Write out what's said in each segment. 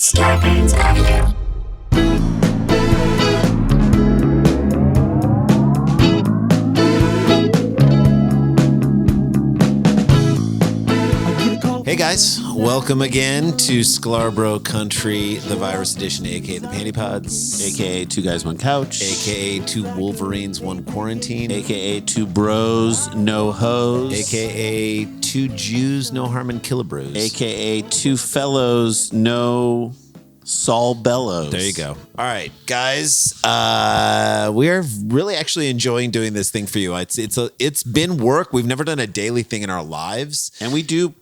Scarpins Avenue. Hey guys, welcome again to Sklar Bro Country, the virus edition, aka the Panty Pods, AKA Two Guys, One Couch, aka Two Wolverines, One Quarantine, AKA Two Bros, No Hoes, aka Two Jews, No Harm and Killabrews, AKA Two Fellows, No Saul Bellows. There you go. All right, guys, we are really actually enjoying doing this thing for you. It's been work. We've never done a daily thing in our lives, and we do.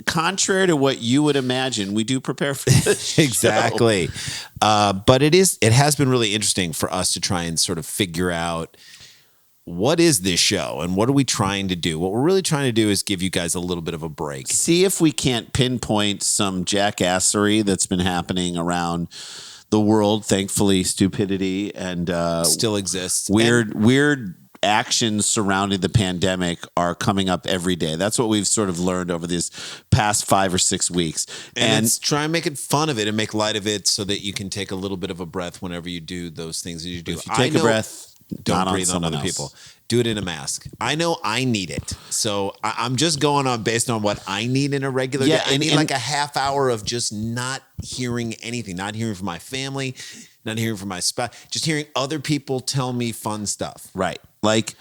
Contrary to what you would imagine, we do prepare for this exactly. But it has been really interesting for us to try and sort of figure out what is this show and what are we trying to do. What we're really trying to do is give you guys a little bit of a break. See if we can't pinpoint some jackassery that's been happening around the world. Thankfully, stupidity and still exists. Weird actions surrounding the pandemic are coming up every day. That's what we've sort of learned over these past 5 or 6 weeks. And it's try and make it fun of it and make light of it so that you can take a little bit of a breath whenever you do those things that you do. If you take a breath, don't breathe on other people. Do it in a mask. I know I need it. So I'm just going on based on what I need in a regular day. I need like a half hour of just not hearing anything, not hearing from my family, not hearing from my spouse, just hearing other people tell me fun stuff. Right. Like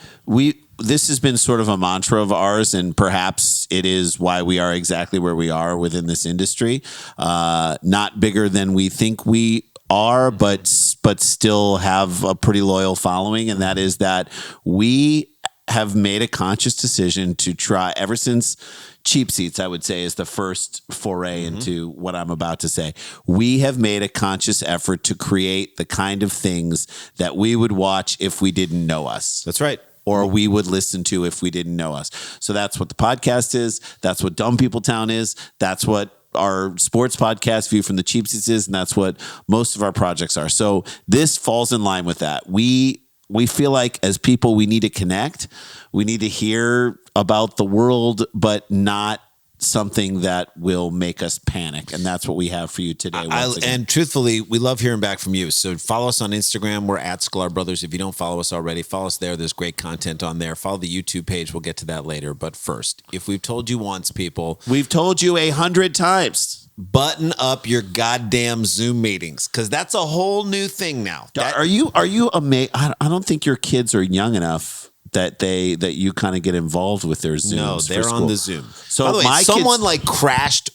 this has been sort of a mantra of ours, and perhaps it is why we are exactly where we are within this industry. Not bigger than we think we are, but still have a pretty loyal following. And that is that we have made a conscious decision to try ever since Cheap Seats, I would say, is the first foray into what I'm about to say. We have made a conscious effort to create the kind of things that we would watch if we didn't know us. That's right. Or we would listen to if we didn't know us. So that's what the podcast is. That's what Dumb People Town is. That's what our sports podcast, View from the Cheap Seats, is. And that's what most of our projects are. So this falls in line with that. We feel like as people, we need to connect. We need to hear about the world, but not something that will make us panic. And that's what we have for you today. And truthfully, we love hearing back from you. So follow us on Instagram. We're at Sklar Brothers. If you don't follow us already, follow us there. There's great content on there. Follow the YouTube page. We'll get to that later. But first, if we've told you once, people. We've told you 100 times. Button up your goddamn Zoom meetings, because that's a whole new thing now. Are you amazed? I don't think your kids are young enough that you kind of get involved with their Zooms. No, they're on the Zoom. So by the way, my someone crashed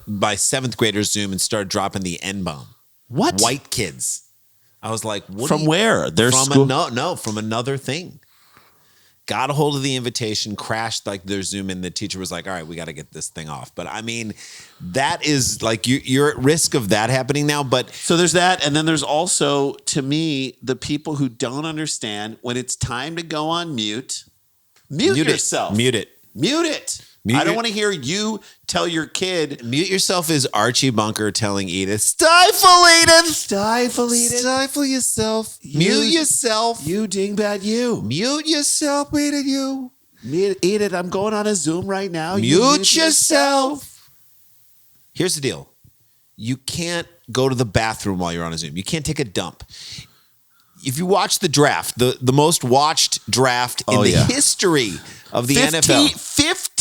my 7th grader's Zoom and started dropping the N-bomb. What? White kids. I was like, what? From where? Their school? No, from another thing. Got a hold of the invitation, crashed their Zoom, and the teacher was like, all right, we got to get this thing off. But I mean, that is you're at risk of that happening now. But so there's that. And then there's also, to me, the people who don't understand when it's time to go on mute yourself. Mute it. I don't want to hear you tell your kid. Mute yourself is Archie Bunker telling Edith, stifle Edith. Stifle Edith. Stifle yourself. Mute yourself. You dingbat you. Mute yourself, Edith, you. Edith, I'm going on a Zoom right now. Mute yourself. Here's the deal. You can't go to the bathroom while you're on a Zoom. You can't take a dump. If you watch the draft, the most watched draft in the history of the NFL.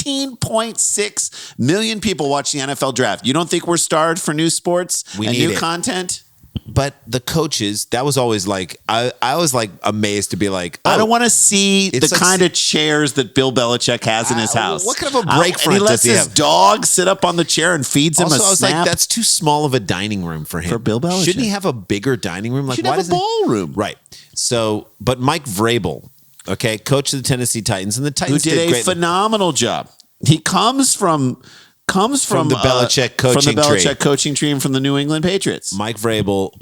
15.6 million people watch the NFL draft. You don't think we're starved for new sports and new content? But the coaches, that was always I was amazed to be like, I don't want to see the kind of chairs that Bill Belichick has in his house. What kind of a break front and he lets does he his have? dog sit up on the chair and feeds him a I was snap. like, that's too small of a dining room for him. For Bill Belichick. Shouldn't he have a bigger dining room? Should have a ballroom. Right. So, but Mike Vrabel, okay, coach of the Tennessee Titans, and the Titans who did a phenomenal job. He comes from the Belichick coaching tree and from the New England Patriots. Mike Vrabel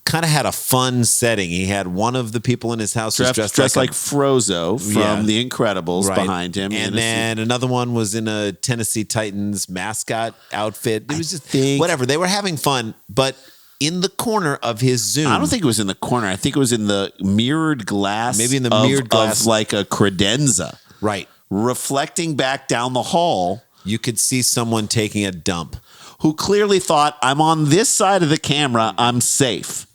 kind of had a fun setting. He had one of the people in his house was dressed like Frozzo from The Incredibles behind him. And then another one was in a Tennessee Titans mascot outfit. It was just whatever. They were having fun, but in the corner of his Zoom. I don't think it was in the corner. I think it was in the mirrored glass. Maybe in the mirrored glass. Of like a credenza. Right. Reflecting back down the hall. You could see someone taking a dump. who clearly thought, I'm on this side of the camera, I'm safe.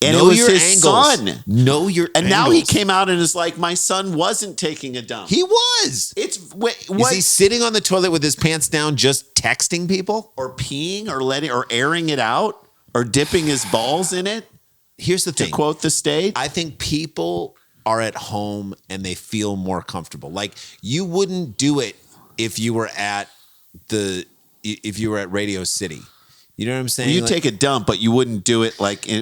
And know it was your his angles. son. Know your and angles. now he came out and is like, my son wasn't taking a dump. He was. It's Is he sitting on the toilet with his pants down just texting people? Or peeing or airing it out or dipping his balls in it? Here's the thing. To quote the state. I think people are at home and they feel more comfortable. Like, you wouldn't do it if you were at Radio City. You know what I'm saying? You take a dump, but you wouldn't do it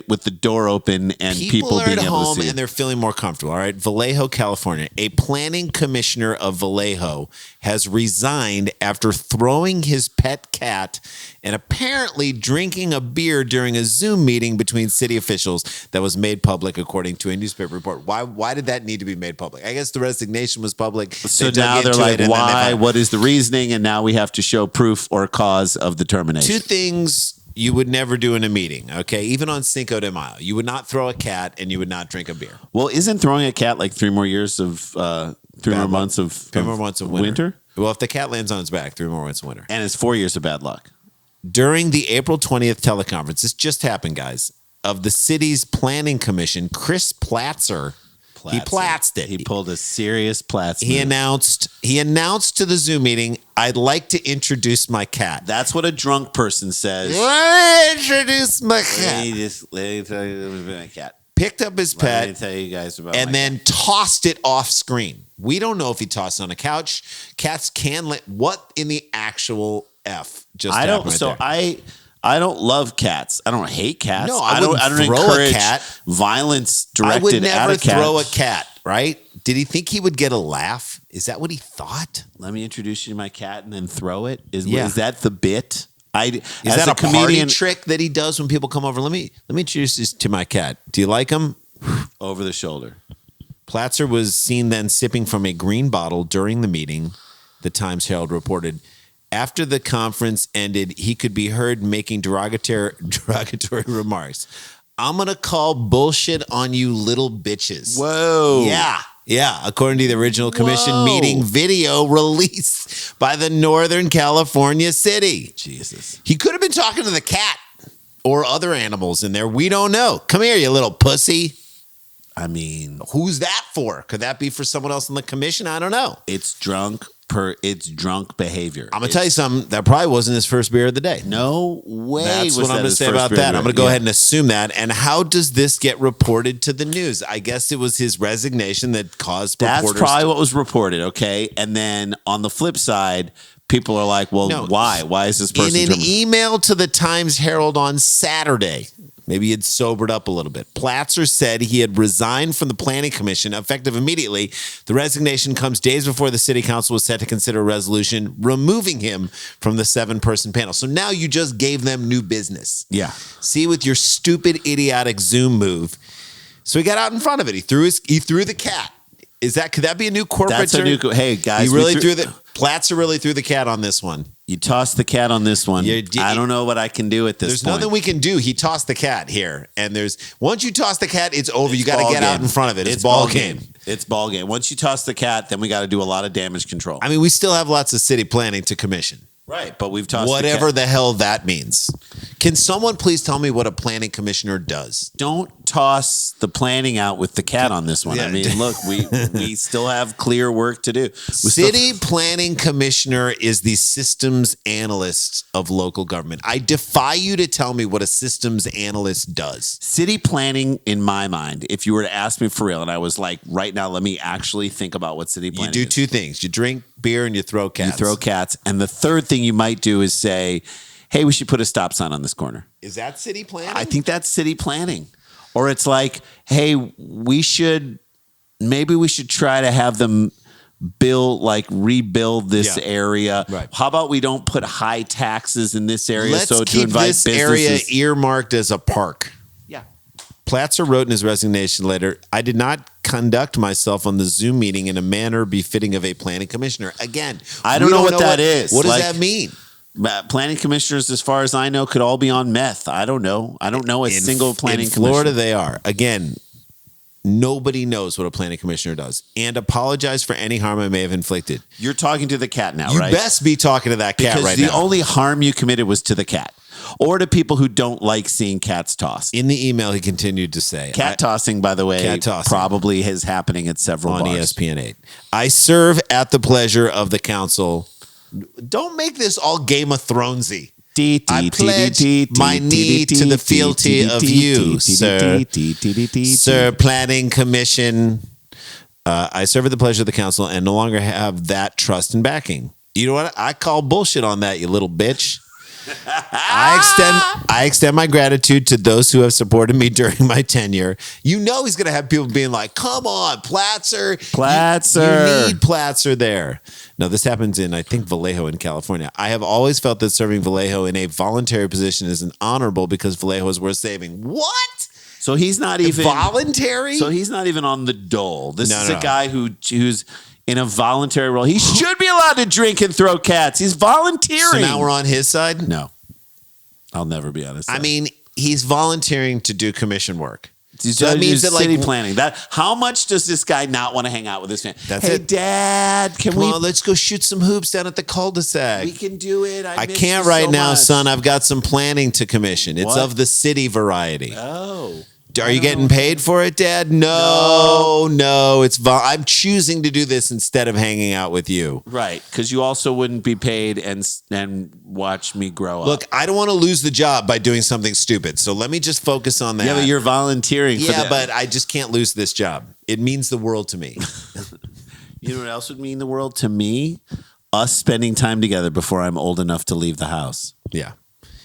with the door open and people are being at able home to see. And they're feeling more comfortable. All right, Vallejo, California. A planning commissioner of Vallejo has resigned after throwing his pet cat and apparently drinking a beer during a Zoom meeting between city officials that was made public, according to a newspaper report. Why did that need to be made public? I guess the resignation was public. So now they're like, why? What is the reasoning? And now we have to show proof or cause of the termination. Two things you would never do in a meeting, okay? Even on Cinco de Mayo. You would not throw a cat and you would not drink a beer. Well, isn't throwing a cat like 3 more years of 3 more months of 3 more months of winter? winter? Well, if the cat lands on its back, 3 more months of winter. And it's 4 years of bad luck. During the April 20th teleconference, this just happened, guys, of the city's planning commission, Chris Platzer. He platzed it. He pulled a serious platz. He announced to the Zoom meeting, I'd like to introduce my cat. That's what a drunk person says. Introduce my cat. Let me tell you about my cat. Picked up his pet. Let me tell you guys about and then tossed it off screen. We don't know if he tossed it on a couch. Cats can what in the actual F just happened right there? I don't love cats. I don't hate cats. No, I don't throw encourage a cat. Violence directed I would at never a cat. throw a cat, right? Did he think he would get a laugh? Is that what he thought? Let me introduce you to my cat and then throw it. Is that the bit? Is that a party trick that he does when people come over? Let me introduce you to my cat. Do you like him? Over the shoulder. Platzer was seen then sipping from a green bottle during the meeting, the Times Herald reported. After the conference ended, he could be heard making derogatory remarks. I'm going to call bullshit on you little bitches. Whoa. Yeah. According to the original commission meeting video released by the Northern California city. Jesus. He could have been talking to the cat or other animals in there. We don't know. Come here, you little pussy. I mean, who's that for? Could that be for someone else in the commission? I don't know. It's drunk behavior. I'm going to tell you something. That probably wasn't his first beer of the day. No way. That's what I'm going to say about that. I'm going to go ahead and assume that. And how does this get reported to the news? I guess it was his resignation that caused reporters. That's probably what was reported, okay? And then on the flip side, people are like, well, why? Why is this person... In an email to the Times Herald on Saturday... Maybe he'd sobered up a little bit. Platzer said he had resigned from the planning commission effective immediately. The resignation comes days before the city council was set to consider a resolution removing him from the 7-person panel. So now you just gave them new business. Yeah. See, with your stupid, idiotic Zoom move. So he got out in front of it. He threw the cat. Could that be a new corporate? That's a new. Hey guys, Platzer really threw the cat on this one. You tossed the cat on this one. I don't know what I can do at this point. There's nothing we can do. He tossed the cat here. And once you toss the cat, it's over. You got to get out in front of it. It's ball game. It's ball game. Once you toss the cat, then we got to do a lot of damage control. I mean, we still have lots of city planning to commission. Right, but we've tossed whatever the hell that means. Can someone please tell me what a planning commissioner does? Don't toss the planning out with the cat on this one. Yeah. I mean, look, we still have clear work to do. City planning commissioner is the systems analyst of local government. I defy you to tell me what a systems analyst does. City planning, in my mind, if you were to ask me for real, and I was like, right now, let me actually think about what city planning is. You do two things. You drink beer and you throw cats. You throw cats. And the third thing you might do is say, hey, we should put a stop sign on this corner. Is that city planning? I think that's city planning. Or it's like, hey, maybe we should try to have them rebuild this area. Right. How about we don't put high taxes in this area? Let's keep this area earmarked as a park. Yeah. Platzer wrote in his resignation letter, I did not conduct myself on the Zoom meeting in a manner befitting of a planning commissioner. Again, I don't know what that is. What does that mean? Planning commissioners, as far as I know, could all be on meth. I don't know. I don't know a single planning commissioner. In Florida, they are. Again, Nobody knows what a planning commissioner does, and apologize for any harm I may have inflicted. You're talking to the cat now, You right? best be talking to that cat because right now. the only harm you committed was to the cat or to people who don't like seeing cats tossed. In the email, he continued to say, Cat tossing, by the way, Cat tossing. probably is happening at several on bars. ESPN 8. I serve at the pleasure of the council. Don't make this all Game of Thronesy. I pledge my knee to the fealty of you, sir. Sir, Planning Commission. I serve at the pleasure of the council and no longer have that trust and backing. You know what? I call bullshit on that, you little bitch. I extend my gratitude to those who have supported me during my tenure. You know he's going to have people being like, come on, Platzer. You need Platzer there. No, this happens in, I think, Vallejo in California. I have always felt that serving Vallejo in a voluntary position is honorable because Vallejo is worth saving. What? So he's not even voluntary? So he's not even on the dole. This is a guy who's in a voluntary role. He should be allowed to drink and throw cats. He's volunteering. So now we're on his side? No. I'll never be on his side. I mean, he's volunteering to do commission work. So that means that city planning. How much does this guy not want to hang out with his family? That's hey, it. Dad, Come on, let's go shoot some hoops down at the cul-de-sac. We can do it. I can't right now, son. I've got some planning to commission. It's of the city variety. Oh. Are you getting paid for it, Dad? No. It's I'm choosing to do this instead of hanging out with you. Right, because you also wouldn't be paid and watch me grow up. Look, I don't want to lose the job by doing something stupid, so let me just focus on that. Yeah, but you're volunteering for that. Yeah, but I just can't lose this job. It means the world to me. You know what else would mean the world to me? Us spending time together before I'm old enough to leave the house. Yeah.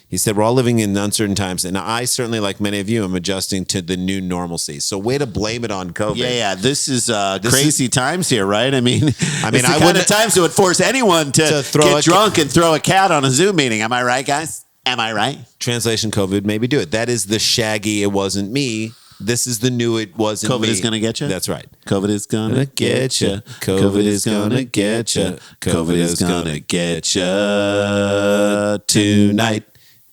He said, we're all living in uncertain times, and I certainly, like many of you, am adjusting to the new normalcy. So way to blame it on COVID. Yeah. This is crazy times here, right? I mean, it's the kind of times that would force anyone to get drunk and throw a cat on a Zoom meeting. Am I right, guys? Am I right? Translation, COVID, maybe do it. That is the Shaggy, it wasn't me. This is the new, it wasn't me. COVID is going to get you? That's right. COVID is going to get you. COVID is going to get you. COVID is going to get you tonight.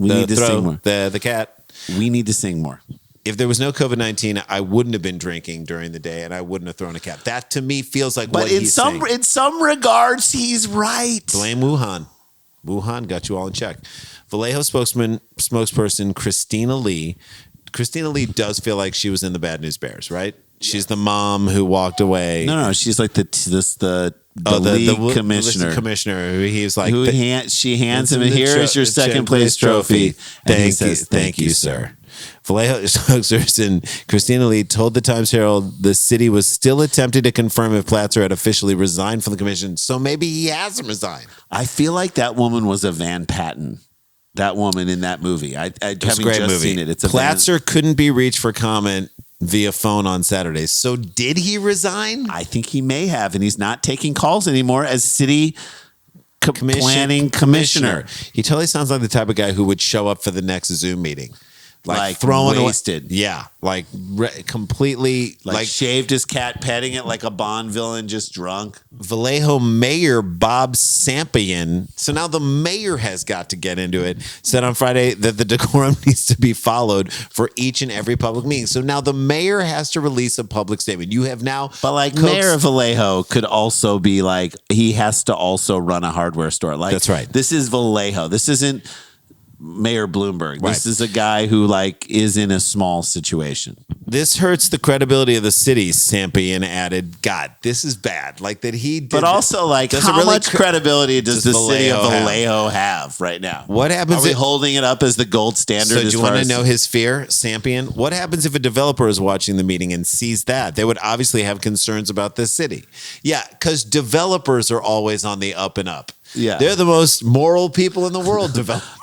We need to sing more. The cat. We need to sing more. If there was no COVID-19, I wouldn't have been drinking during the day, and I wouldn't have thrown a cat. That to me feels like what he's saying. But in some regards, he's right. Blame Wuhan. Wuhan got you all in check. Vallejo spokesperson Christina Lee. Christina Lee does feel like she was in the Bad News Bears, right? She's the mom who walked away. No, she's like the league commissioner. The commissioner. He's like, she hands him, here's your second place trophy. Thank you, sir. Vallejo spokesperson Christina Lee told the Times-Herald the city was still attempting to confirm if Platzer had officially resigned from the commission. So maybe he hasn't resigned. I feel like that woman was a Van Patten. That woman in that movie. I haven't just seen it. Platzer couldn't be reached for comment via phone on Saturdays. So did he resign? I think he may have, and he's not taking calls anymore as city planning commissioner. He totally sounds like the type of guy who would show up for the next Zoom meeting. Like throwing wasted. Yeah. Like completely like shaved his cat, petting it like a Bond villain, just drunk. Vallejo Mayor Bob Sampian. So now the mayor has got to get into it. Said on Friday that the decorum needs to be followed for each and every public meeting. So now the mayor has to release a public statement. You have now, but like Mayor Vallejo could also be like, he has to also run a hardware store. Like that's right. This is Vallejo. This isn't Mayor Bloomberg. This is a guy who like is in a small situation. This hurts the credibility of the city, Sampian added. God, this is bad. Like that he did. But also like how much credibility does the city of Vallejo have right now? What happens? Are we holding it up as the gold standard? So do you want to know his fear, Sampian? What happens if a developer is watching the meeting and sees that? They would obviously have concerns about this city. Yeah, because developers are always on the up and up. Yeah. They're the most moral people in the world, developers.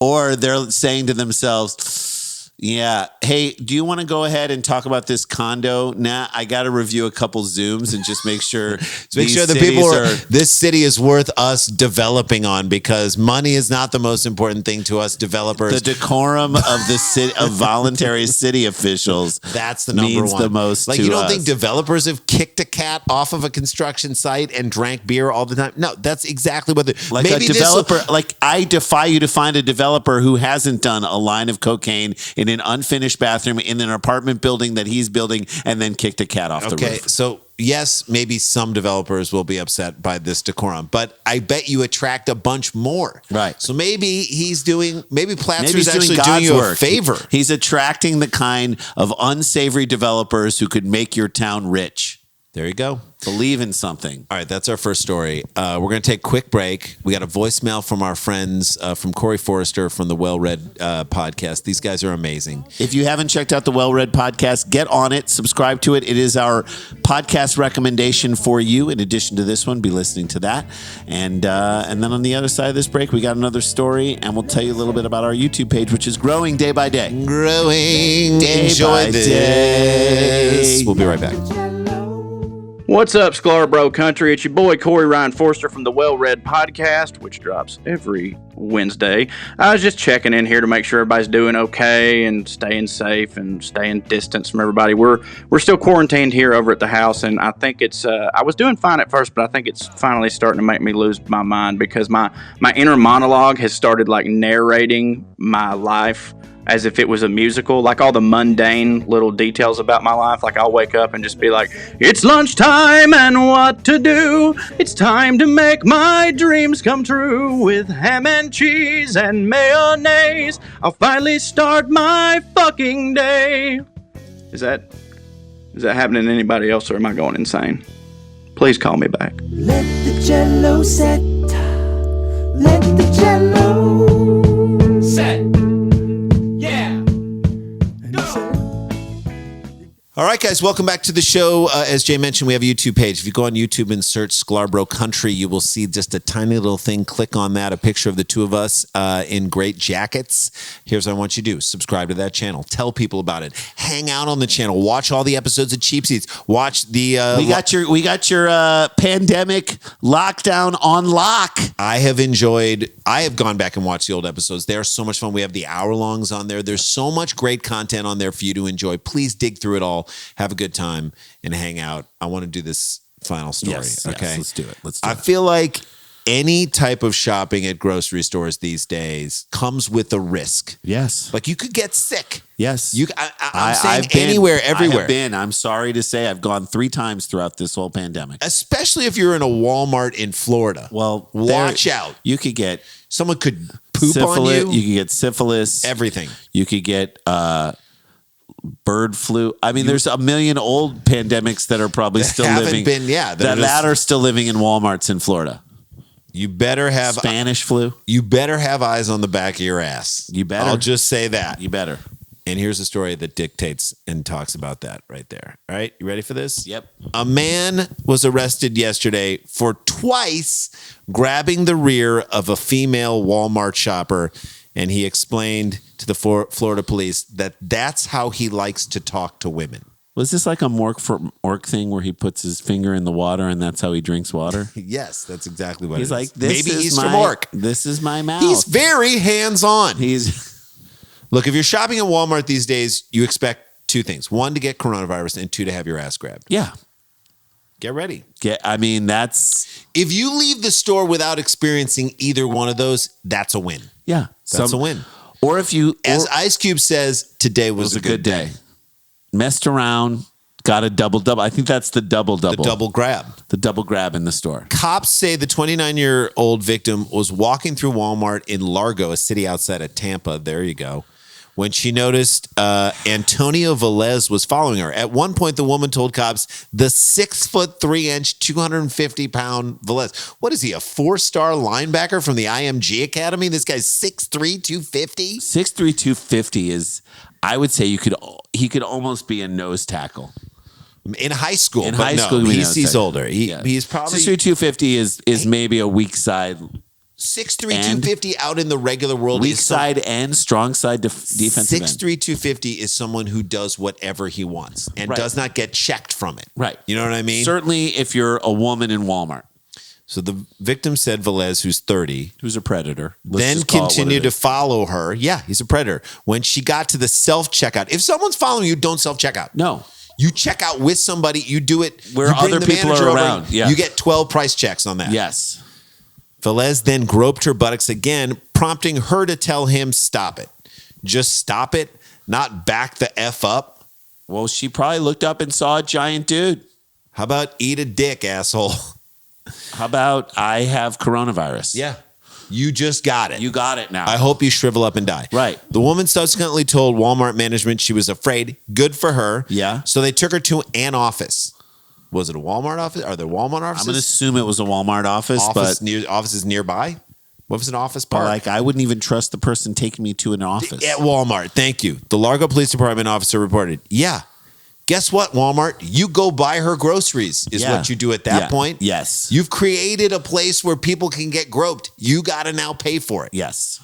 or they're saying to themselves, yeah, hey, do you want to go ahead and talk about this condo? Nah, I got to review a couple Zooms and just make sure this city is worth us developing on, because money is not the most important thing to us developers. The decorum of the city of voluntary city officials. That's the number one. The most. Like, you don't think developers have kicked a cat off of a construction site and drank beer all the time? No, that's exactly what like maybe a developer. Like, I defy you to find a developer who hasn't done a line of cocaine in in an unfinished bathroom in an apartment building that he's building and then kicked a cat off the roof. Okay, so yes, maybe some developers will be upset by this decorum, but I bet you attract a bunch more. Right. So maybe maybe Platzer's Maybe he's actually doing God's you work. a favor. He's attracting the kind of unsavory developers who could make your town rich. There you go. Believe in something. All right, that's our first story. We're going to take a quick break. We got a voicemail from our friends from Corey Forrester from the Well Read podcast. These guys are amazing. If you haven't checked out the Well Read podcast, get on it, subscribe to it. It is our podcast recommendation for you. In addition to this one, be listening to that. And then on the other side of this break, we got another story, and we'll tell you a little bit about our YouTube page, which is growing day by day. Growing. Enjoy by this. day. We'll be right back. What's up, Sklar Bro Country? It's your boy Corey Ryan Forster from the Well Read podcast, which drops every Wednesday. I was just checking in here to make sure everybody's doing okay and staying safe and staying distance from everybody. We're still quarantined here over at the house, and I think it's I was doing fine at first, but I think it's finally starting to make me lose my mind because my inner monologue has started like narrating my life as if it was a musical, like all the mundane little details about my life. Like I'll wake up and just be like, it's lunchtime and what to do. It's time to make my dreams come true with ham and cheese and mayonnaise. I'll finally start my fucking day. Is that happening to anybody else, or am I going insane? Please call me back. Let the jello set. Let the jello set. All right, guys, welcome back to the show. As Jay mentioned, we have a YouTube page. If you go on YouTube and search Sklar Bro Country, you will see just a tiny little thing. Click on that, a picture of the two of us in great jackets. Here's what I want you to do. Subscribe to that channel. Tell people about it. Hang out on the channel. Watch all the episodes of Cheap Seats. Watch the... We got your pandemic lockdown on lock. I have gone back and watched the old episodes. They are so much fun. We have the hour-longs on there. There's so much great content on there for you to enjoy. Please dig through it all. Have a good time and hang out. I want to do this final story. Yes, okay, let's do it. I feel like any type of shopping at grocery stores these days comes with a risk. Yes. Like you could get sick. Yes. I'm saying anywhere, everywhere. I'm sorry to say I've gone 3 times throughout this whole pandemic. Especially if you're in a Walmart in Florida. Well, watch out. You could get someone could poop syphilis, on you. You could get syphilis. Everything. You could get bird flu. I mean, there's a million old pandemics that are probably still living. That are still living in Walmarts in Florida. You better have Spanish flu. You better have eyes on the back of your ass. You better. I'll just say that. You better. And here's a story that dictates and talks about that right there. All right, you ready for this? Yep. A man was arrested yesterday for twice grabbing the rear of a female Walmart shopper, and he explained to the Florida police that that's how he likes to talk to women. Was this like a Mork from Ork thing where he puts his finger in the water and that's how he drinks water? Yes, that's exactly what he's it like. is. This Maybe is he's my, from Ork. This is my mouth. He's very hands-on. He's Look, if you're shopping at Walmart these days, you expect 2 things. 1, to get coronavirus, and 2, to have your ass grabbed. Yeah. Get ready. That's... If you leave the store without experiencing either one of those, that's a win. Yeah. That's a win. Or if you... As Ice Cube says, today was a good day. Messed around, got a double-double. I think that's the double-double. The double grab. The double grab in the store. Cops say the 29-year-old victim was walking through Walmart in Largo, a city outside of Tampa. There you go. When she noticed Antonio Velez was following her. At one point, the woman told cops the 6'3", 250-pound Velez. What is he, a 4-star linebacker from the IMG Academy? This guy's 6'3", 250? 6'3", 250 is, I would say he could almost be a nose tackle. In high school. In high school, he's older. He's probably 6'3", 250 is maybe a weak side. 6'3", 250 out in the regular world. Weak side and strong side defensive 6'3", 250 is someone who does whatever he wants and does not get checked from it. Right. You know what I mean? Certainly if you're a woman in Walmart. So the victim said Velez, who's 30. Who's a predator. Then continued to follow her. Yeah, he's a predator. When she got to the self-checkout. If someone's following you, don't self-checkout. No. You check out with somebody. You do it. Where other people are around. You get 12 price checks on that. Yes. Velez then groped her buttocks again, prompting her to tell him, stop it. Just stop it. not back the F up. Well, she probably looked up and saw a giant dude. How about eat a dick, asshole? How about I have coronavirus? Yeah. You just got it. You got it now. I hope you shrivel up and die. Right. The woman subsequently told Walmart management she was afraid. Good for her. Yeah. So they took her to an office. Was it a Walmart office? Are there Walmart offices? I'm going to assume it was a Walmart office, but offices nearby? What was an office park? like I wouldn't even trust the person taking me to an office. At Walmart. Thank you. The Largo Police Department officer reported, yeah. Guess what, Walmart? You go buy her groceries is what you do at that point. Yes. You've created a place where people can get groped. You got to now pay for it. Yes.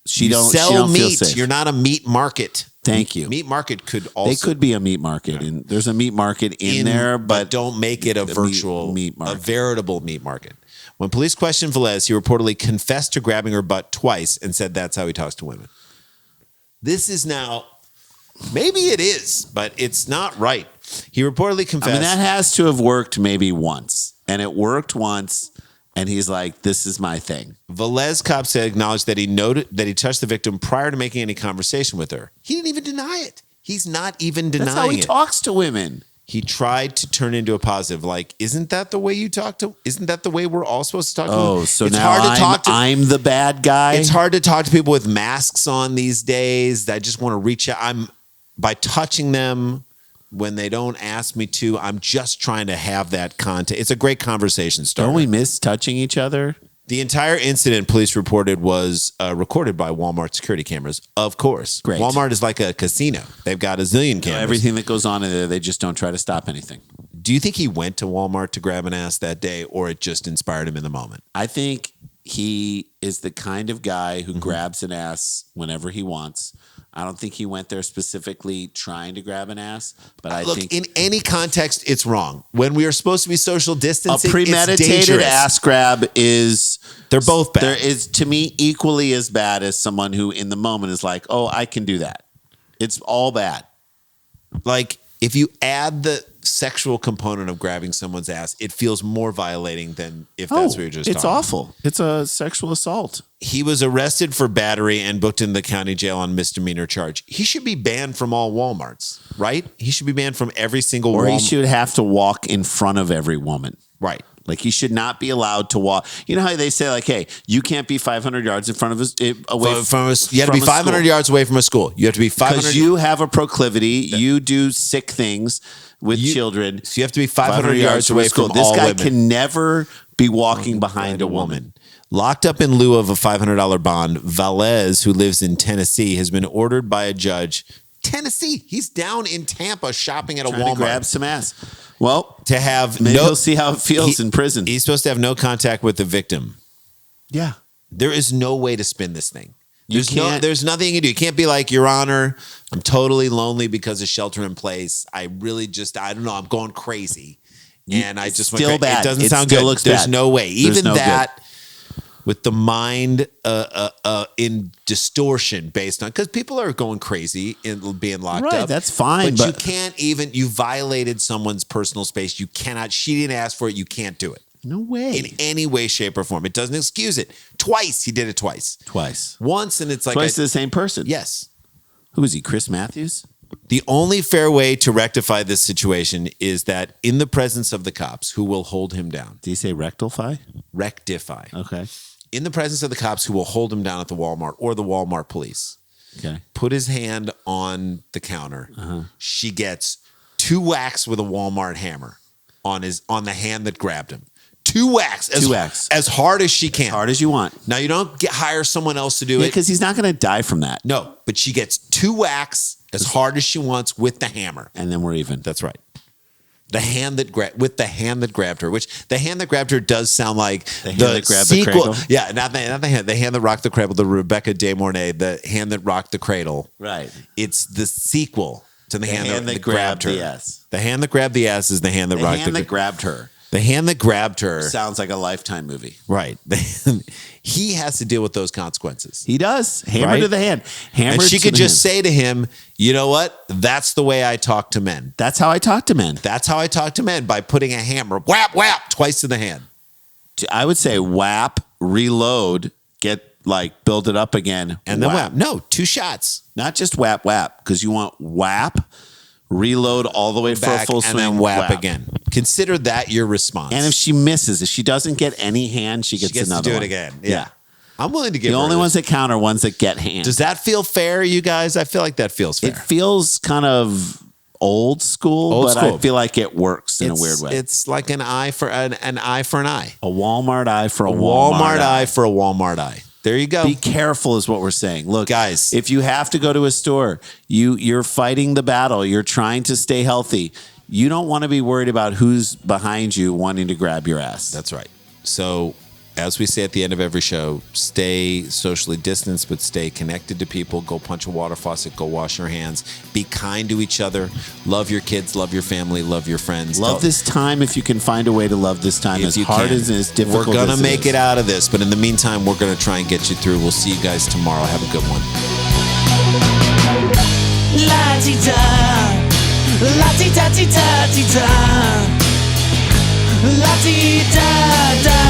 She don't feel safe. You're not a meat market. Thank you. Meat market could also. They could be a meat market, and there's a meat market in there, but don't make it a virtual meat market. A veritable meat market. When police questioned Velez, he reportedly confessed to grabbing her butt twice and said that's how he talks to women. This is now. Maybe it is, but it's not right. He reportedly confessed. I mean, that has to have worked maybe once, and it worked once, and he's like, "This is my thing." Velez cop said acknowledged that he noted that he touched the victim prior to making any conversation with her. He didn't even deny it. He's not even denying it. That's how he talks to women. He tried to turn into a positive. Like, isn't that the way you talk to? Isn't that the way we're all supposed to talk to? Oh, women? so it's now hard to talk to. I'm the bad guy. It's hard to talk to people with masks on these days. I just want to reach out. By touching them when they don't ask me to, I'm just trying to have that contact. It's a great conversation starter. Don't we miss touching each other? The entire incident, police reported, was recorded by Walmart security cameras, of course. Great. Walmart is like a casino. They've got a zillion cameras. Everything that goes on in there, they just don't try to stop anything. Do you think he went to Walmart to grab an ass that day, or it just inspired him in the moment? I think he is the kind of guy who grabs an ass whenever he wants. I don't think he went there specifically trying to grab an ass, but I think in any context, it's wrong. When we are supposed to be social distancing, a premeditated it's dangerous. ass grab is they're both bad. There is to me equally as bad as someone who in the moment is like, "Oh, I can do that." It's all bad. Like if you add the sexual component of grabbing someone's ass, it feels more violating than if that's what you're just it's talking. awful. It's a sexual assault. He was arrested for battery and booked in the county jail on misdemeanor charge. He should be banned from all Walmarts, right? He should be banned from every single Or Walmart. he should have to walk in front of every woman. Right. Like he should not be allowed to walk. You know how they say like, "Hey, you can't be 500 yards in front of us away from us. You have to be 500 yards away from a school. You have to be 500 because you have a proclivity. You do sick things with children. So you have to be 500 yards away from this all guy women. can never be walking behind a woman. Locked up in lieu of a $500 bond, Velez, who lives in Tennessee, has been ordered by a judge. Tennessee, he's down in Tampa shopping at a Trying Walmart to grab some ass. Well, to have maybe he'll see how it feels in prison. He's supposed to have no contact with the victim. Yeah, there is no way to spin this thing. There's nothing you can do. You can't be like, Your Honor, I'm totally lonely because of shelter in place. I don't know. I'm going crazy. And I just went still crazy. bad. It doesn't It sound still good. looks There's bad. no way. There's Even no that with the mind in distortion based on, because people are going crazy and being locked up. Right, that's fine. But you can't you violated someone's personal space. You cannot, she didn't ask for it. You can't do it. No way. In any way, shape, or form. It doesn't excuse it. Twice, he did it twice. Once, and it's like. Twice to the same person. Yes. Who is he, Chris Matthews? The only fair way to rectify this situation is that in the presence of the cops who will hold him down. Did he say rectify? Rectify. Okay. In the presence of the cops who will hold him down at the Walmart or the Walmart police. Okay. Put his hand on the counter. She gets 2 whacks with a Walmart hammer on the hand that grabbed him. 2 whacks. As hard as she can. As hard as you want. Now, you don't hire someone else to do it. Because he's not going to die from that. No, but she gets 2 whacks as hard as she wants with the hammer. And then we're even. That's right. The hand that grabbed her, which the hand that grabbed her does sound like the hand that grabbed the cradle. Yeah, not the hand that rocked the cradle, the Rebecca De Mornay, the hand that rocked the cradle. Right. It's the sequel to the hand that grabbed her. The ass. The hand that grabbed the ass is the hand that rocked the hand that grabbed her. The hand that grabbed her sounds like a Lifetime movie. Right. He has to deal with those consequences. He does. Hammer to the hand. And she could just say to him, you know what? That's the way I talk to men. That's how I talk to men. That's how I talk to men, by putting a hammer, whap, whap, twice to the hand. I would say whap, reload, get like build it up again. And then whap. No, 2 shots. Not just whap, because you want whap, reload all the way for a Back, full and swing, then whap again. Consider that your response. And if she misses, if she doesn't get any hand, she gets another to do one. it again. Yeah. I'm willing to give the only ones that count are ones that get hand. Does that feel fair, you guys? I feel like that feels fair. It feels kind of old school, but I feel like it works in a weird way. It's like an eye for an eye for an eye. A Walmart eye for a Walmart eye for a Walmart eye. There you go. Be careful is what we're saying. Look, guys, if you have to go to a store, you're fighting the battle. You're trying to stay healthy. You don't want to be worried about who's behind you wanting to grab your ass. That's right. So, as we say at the end of every show, stay socially distanced, but stay connected to people. Go punch a water faucet. Go wash your hands. Be kind to each other. Love your kids. Love your family. Love your friends. Love this time if you can find a way to love this time. As hard as and as difficult we're gonna as make it out of this, but in the meantime, we're gonna try and get you through. We'll see you guys tomorrow. Have a good one. La-ti-da, la-ti-da-ti-da-ti-da, la-ti-da-da.